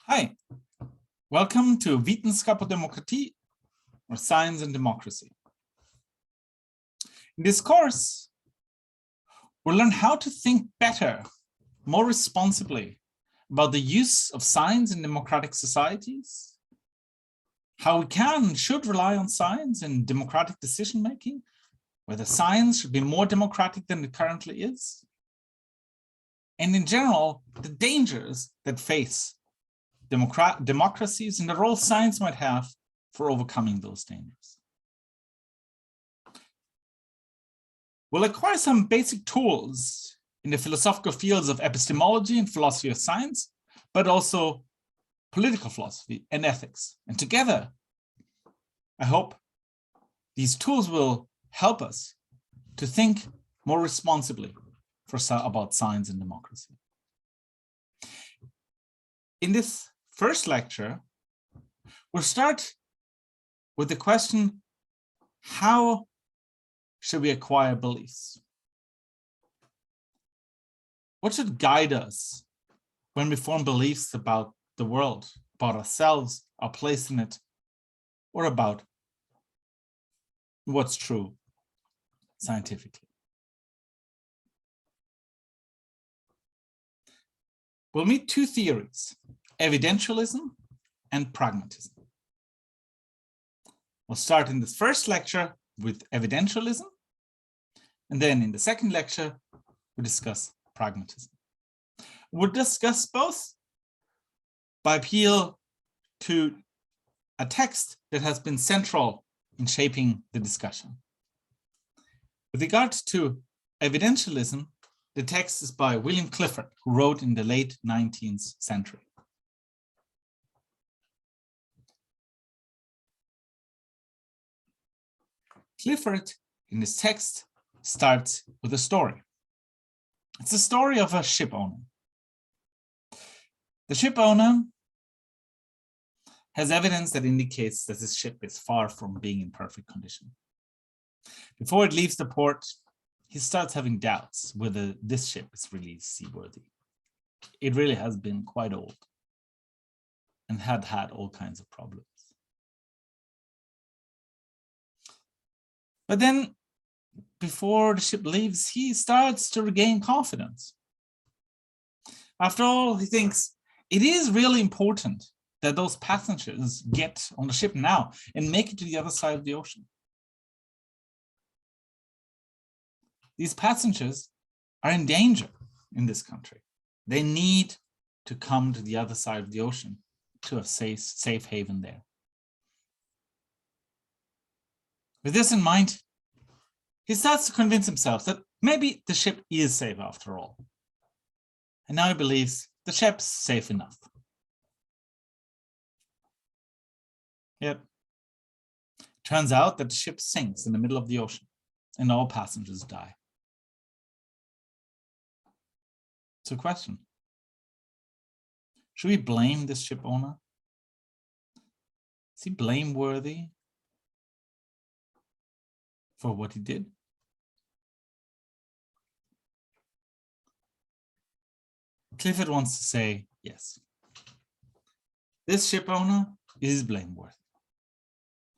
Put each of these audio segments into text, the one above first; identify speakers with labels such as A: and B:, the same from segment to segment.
A: Hi, welcome to Wetenschap und Demokratie, or Science and Democracy. In this course, we'll learn how to think better, more responsibly about the use of science in democratic societies, how we can and should rely on science in democratic decision-making, whether science should be more democratic than it currently is, and in general, the dangers that face democracies and the role science might have for overcoming those dangers. We'll acquire some basic tools in the philosophical fields of epistemology and philosophy of science, but also political philosophy and ethics. And together, I hope these tools will help us to think more responsibly about science and democracy. In this first lecture, we'll start with the question, how should we acquire beliefs? What should guide us when we form beliefs about the world, about ourselves, our place in it, or about what's true scientifically? We'll meet two theories, evidentialism and pragmatism. We'll start in this first lecture with evidentialism, and then in the second lecture, we'll discuss pragmatism. We'll discuss both by appeal to a text that has been central in shaping the discussion. With regard to evidentialism, the text is by William Clifford, who wrote in the late 19th century. Clifford, in his text, starts with a story. It's a story of a ship owner. The ship owner has evidence that indicates that his ship is far from being in perfect condition. Before it leaves the port, he starts having doubts whether this ship is really seaworthy. It really has been quite old and had all kinds of problems. But then, before the ship leaves, he starts to regain confidence. After all, he thinks it is really important that those passengers get on the ship now and make it to the other side of the ocean. These passengers are in danger in this country. They need to come to the other side of the ocean to a safe haven there. With this in mind, he starts to convince himself that maybe the ship is safe after all. And now he believes the ship's safe enough. Yet, turns out that the ship sinks in the middle of the ocean and all passengers die. So question, should we blame this ship owner? Is he blameworthy for what he did? Clifford wants to say yes. This ship owner is blameworthy.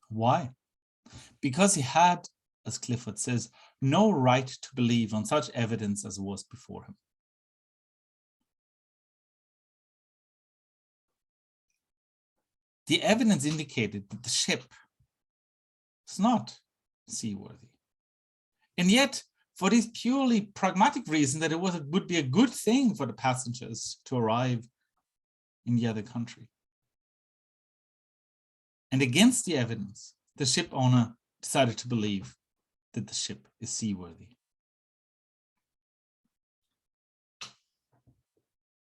A: Why? Because he had, as Clifford says, no right to believe on such evidence as was before him. The evidence indicated that the ship was not seaworthy. And yet, for this purely pragmatic reason that it would be a good thing for the passengers to arrive in the other country. And against the evidence, the ship owner decided to believe that the ship is seaworthy.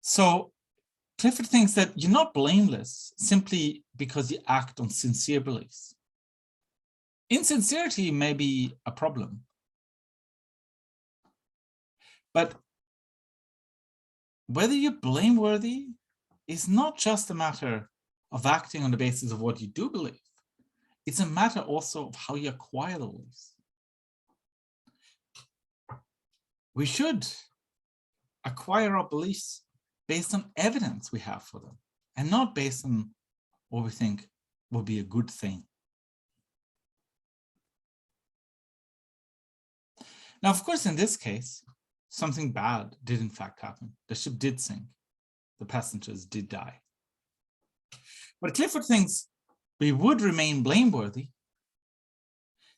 A: So Clifford thinks that you're not blameless simply because you act on sincere beliefs. Insincerity may be a problem, but whether you're blameworthy is not just a matter of acting on the basis of what you do believe. It's a matter also of how you acquire the beliefs. We should acquire our beliefs based on evidence we have for them and not based on what we think will be a good thing. Now, of course, in this case, something bad did in fact happen. The ship did sink. The passengers did die. But Clifford thinks we would remain blameworthy.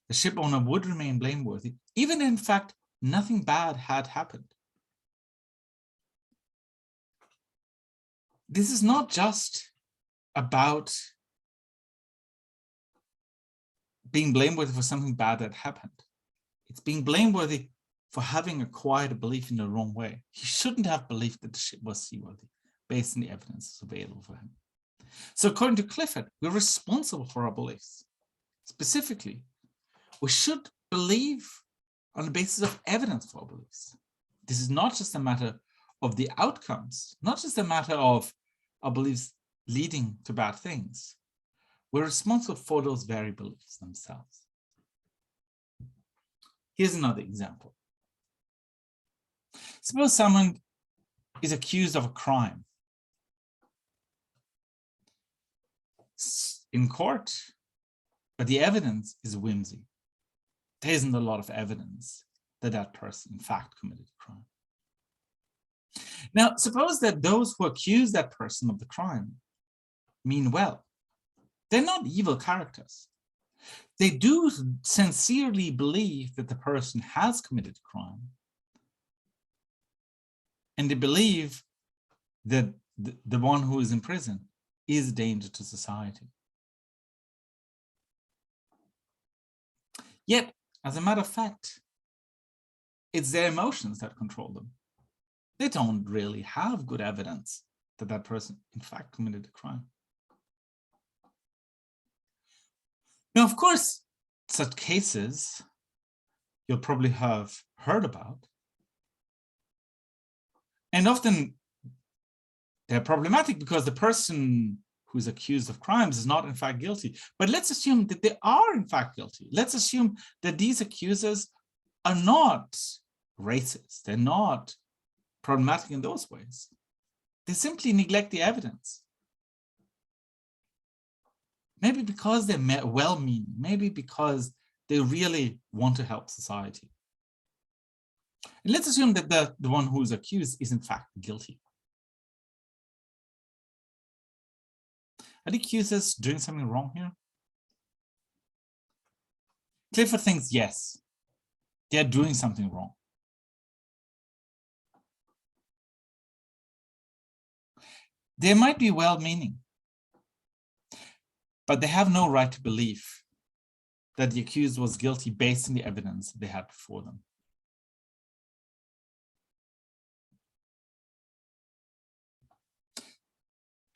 A: The ship owner would remain blameworthy, even in fact, nothing bad had happened. This is not just about being blameworthy for something bad that happened. It's being blameworthy for having acquired a belief in the wrong way. He shouldn't have believed that the ship was seaworthy based on the evidence available for him. So according to Clifford, we're responsible for our beliefs. Specifically, we should believe on the basis of evidence for our beliefs. This is not just a matter of the outcomes, not just a matter of our beliefs leading to bad things. We're responsible for those very beliefs themselves. Here's another example. Suppose someone is accused of a crime. In court, but the evidence is whimsy. There isn't a lot of evidence that that person in fact committed a crime. Now, suppose that those who accuse that person of the crime mean well. They're not evil characters. They do sincerely believe that the person has committed a crime. And they believe that the one who is in prison is a danger to society. Yet, as a matter of fact, it's their emotions that control them. They don't really have good evidence that that person in fact committed a crime. Now, of course, such cases you'll probably have heard about. And often they're problematic because the person who's accused of crimes is not in fact guilty. But let's assume that they are in fact guilty. Let's assume that these accusers are not racist. They're not problematic in those ways. They simply neglect the evidence. Maybe because they're well-meaning, maybe because they really want to help society. And let's assume that the one who's accused is in fact guilty. Are the accusers doing something wrong here? Clifford thinks yes, they're doing something wrong. They might be well-meaning, but they have no right to believe that the accused was guilty based on the evidence they had before them.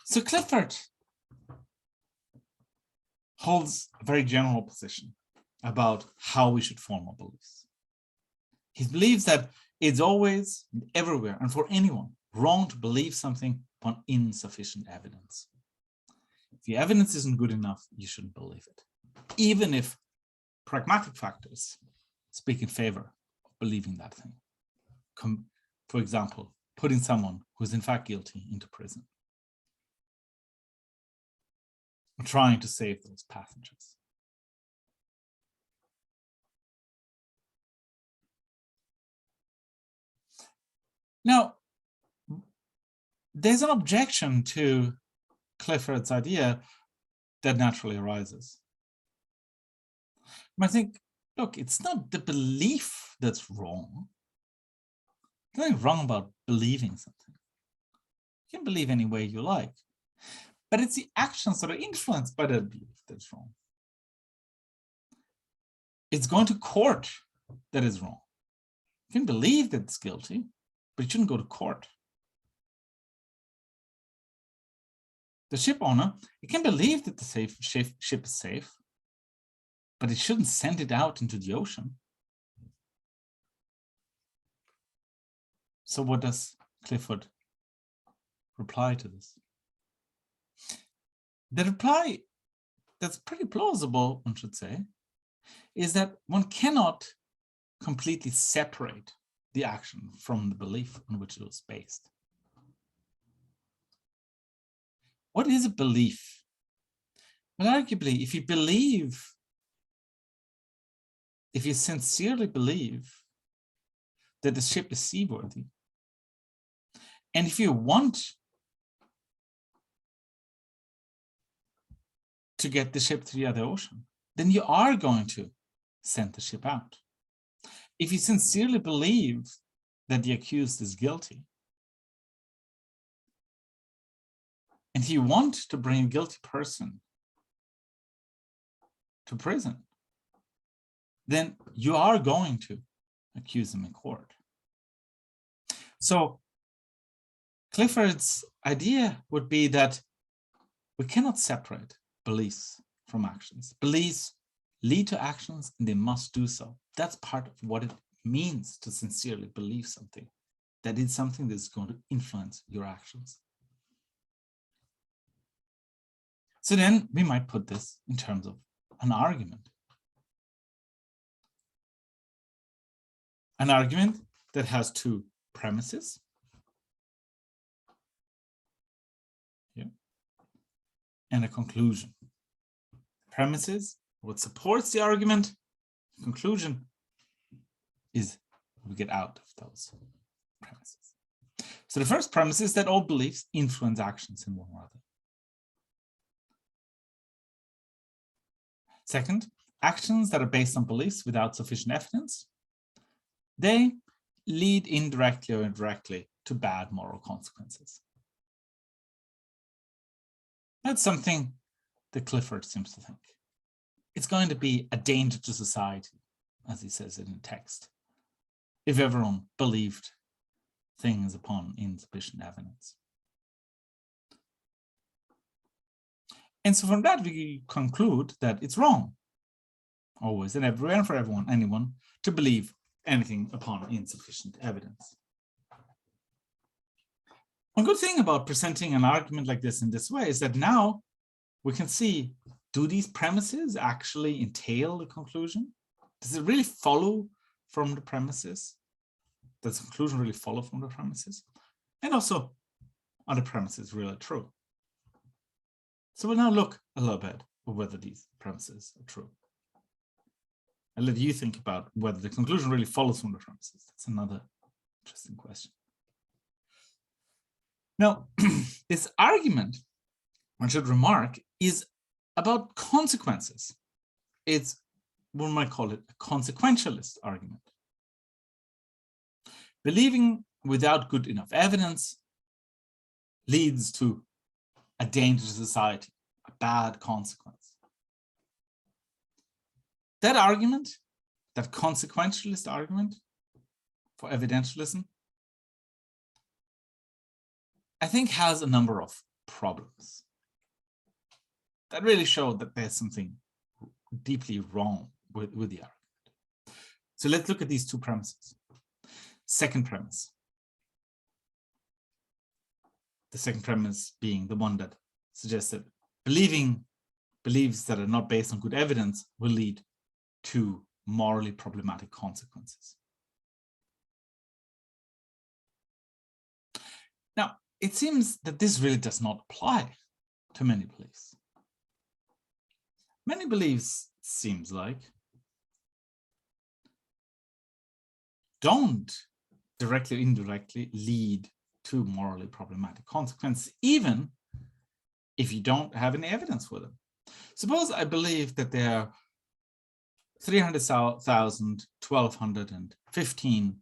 A: So Clifford holds a very general position about how we should form our beliefs. He believes that it's always, everywhere, and for anyone, wrong to believe something upon insufficient evidence. If the evidence isn't good enough, you shouldn't believe it, even if pragmatic factors speak in favor of believing that thing. For example, putting someone who's in fact guilty into prison, or trying to save those passengers. Now, there's an objection to Clifford's idea that naturally arises. I think, look, it's not the belief that's wrong. There's nothing wrong about believing something. You can believe any way you like, but it's the actions that are influenced by that belief that's wrong. It's going to court that is wrong. You can believe that it's guilty, but it shouldn't go to court. The ship owner, it can believe that the ship is safe, but it shouldn't send it out into the ocean. So what does Clifford reply to this? The reply that's pretty plausible, one should say, is that one cannot completely separate the action from the belief on which it was based. What is a belief? Well, arguably, if you sincerely believe that the ship is seaworthy, and if you want to get the ship to the other ocean, then you are going to send the ship out. If you sincerely believe that the accused is guilty, and you want to bring a guilty person to prison, then you are going to accuse them in court. So Clifford's idea would be that we cannot separate beliefs from actions. Beliefs lead to actions and they must do so. That's part of what it means to sincerely believe something, that it's something that's going to influence your actions. So then we might put this in terms of an argument. An argument that has two premises. Yeah. And a conclusion. Premises, what supports the argument. Conclusion is what we get out of those premises. So the first premise is that all beliefs influence actions in one or other. Second, actions that are based on beliefs without sufficient evidence, they lead indirectly or indirectly to bad moral consequences. That's something that Clifford seems to think. It's going to be a danger to society, as he says in the text, if everyone believed things upon insufficient evidence. And so from that, we conclude that it's wrong, always and everywhere and for anyone, to believe anything upon insufficient evidence. One good thing about presenting an argument like this in this way is that now we can see, do these premises actually entail the conclusion? Does it really follow from the premises? Does the conclusion really follow from the premises? And also, are the premises really true? So we'll now look a little bit at whether these premises are true. I'll let you think about whether the conclusion really follows from the premises. That's another interesting question. Now, this argument, one should remark, is about consequences. It's, one might call it a consequentialist argument. Believing without good enough evidence leads to a danger to society, a bad consequence. That argument, that consequentialist argument for evidentialism, I think has a number of problems that really show that there's something deeply wrong with the argument. So let's look at these two premises. Second premise. The second premise being the one that suggests that beliefs that are not based on good evidence will lead to morally problematic consequences. Now, it seems that this really does not apply to many beliefs. Many beliefs, seems like, don't directly or indirectly lead to morally problematic consequences, even if you don't have any evidence for them. Suppose I believe that there are 300,115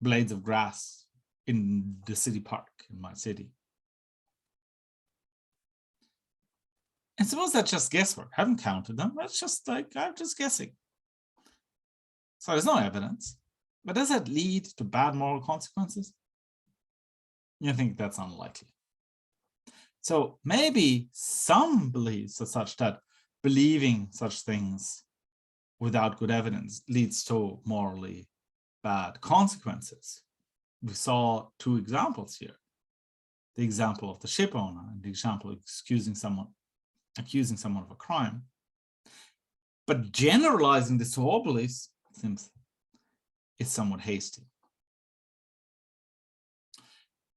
A: blades of grass in the city park in my city. And suppose that's just guesswork. I haven't counted them. It's just like, I'm just guessing. So there's no evidence. But does that lead to bad moral consequences? You think that's unlikely. So maybe some beliefs are such that believing such things without good evidence leads to morally bad consequences. We saw two examples here. The example of the ship owner and the example of accusing someone of a crime. But generalizing this to all beliefs seems it's somewhat hasty.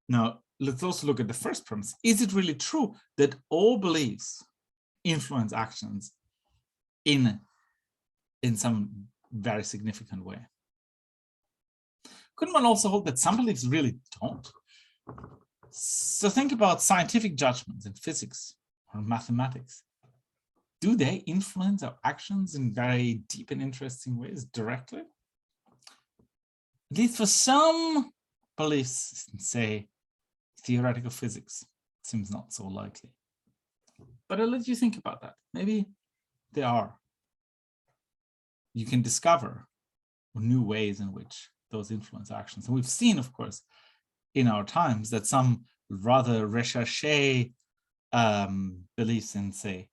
A: Now, let's also look at the first premise. Is it really true that all beliefs influence actions in some very significant way? Couldn't one also hold that some beliefs really don't? So think about scientific judgments in physics or mathematics. Do they influence our actions in very deep and interesting ways directly? At least for some beliefs, say theoretical physics, seems not so likely. But I'll let you think about that. Maybe they are. You can discover new ways in which those influence actions. And we've seen, of course, in our times that some rather recherché beliefs in, say,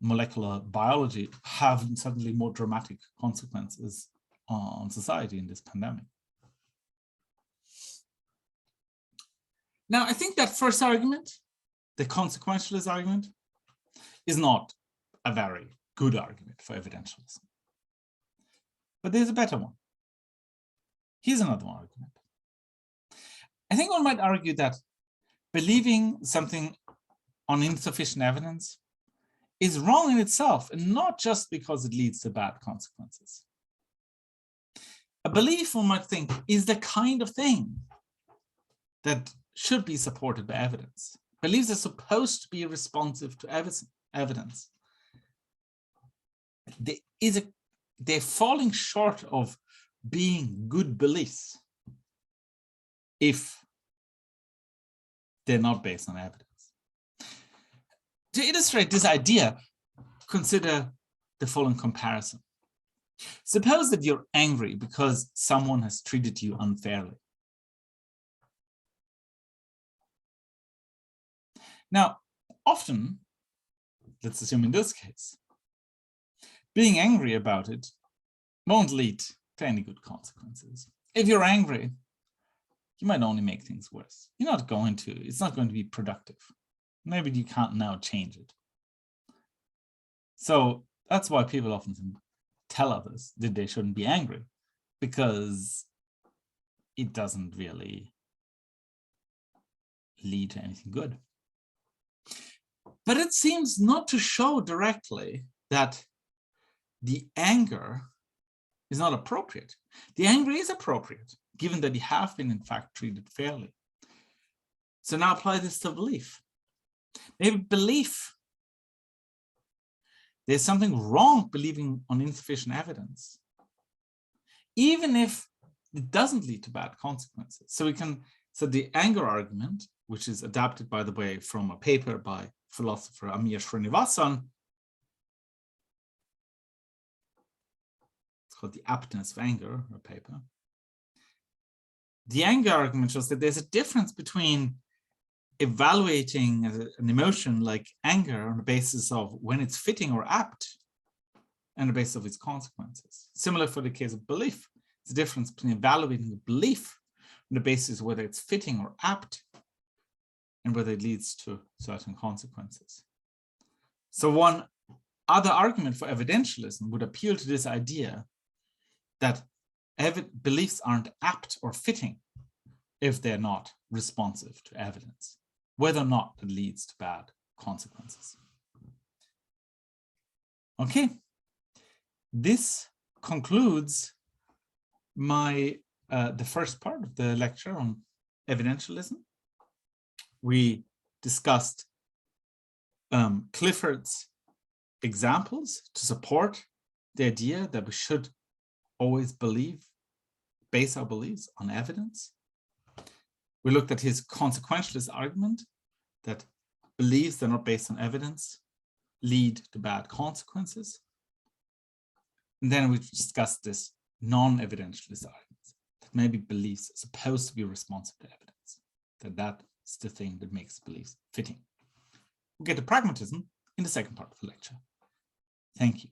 A: molecular biology have suddenly more dramatic consequences on society in this pandemic. Now, I think that first argument, the consequentialist argument, is not a very good argument for evidentialism. But there's a better one. Here's another one argument. I think one might argue that believing something on insufficient evidence is wrong in itself, and not just because it leads to bad consequences. A belief, one might think, is the kind of thing that should be supported by evidence. Beliefs are supposed to be responsive to evidence. They're falling short of being good beliefs if they're not based on evidence. To illustrate this idea, consider the following comparison. Suppose that you're angry because someone has treated you unfairly. Now, often, let's assume in this case, being angry about it won't lead to any good consequences. If you're angry, you might only make things worse. It's not going to be productive. Maybe you can't now change it. So that's why people often tell others that they shouldn't be angry, because it doesn't really lead to anything good. But it seems not to show directly that the anger is not appropriate. The anger is appropriate, given that you have been, in fact, treated fairly. So now apply this to belief. Maybe belief, there's something wrong believing on insufficient evidence, even if it doesn't lead to bad consequences. So the anger argument, which is adapted, by the way, from a paper by philosopher Amir Srinivasan, it's called The Aptness of Anger, a paper. The anger argument shows that there's a difference between evaluating an emotion like anger on the basis of when it's fitting or apt and the basis of its consequences. Similar for the case of belief. It's a difference between evaluating a belief on the basis of whether it's fitting or apt and whether it leads to certain consequences. So one other argument for evidentialism would appeal to this idea that beliefs aren't apt or fitting if they're not responsive to evidence, whether or not it leads to bad consequences. Okay, this concludes the first part of the lecture on evidentialism. We discussed Clifford's examples to support the idea that we should always base our beliefs on evidence. We looked at his consequentialist argument that beliefs that are not based on evidence lead to bad consequences. And then we discussed this non-evidentialist argument, that maybe beliefs are supposed to be responsive to evidence, that's the thing that makes beliefs fitting. We'll get to pragmatism in the second part of the lecture. Thank you.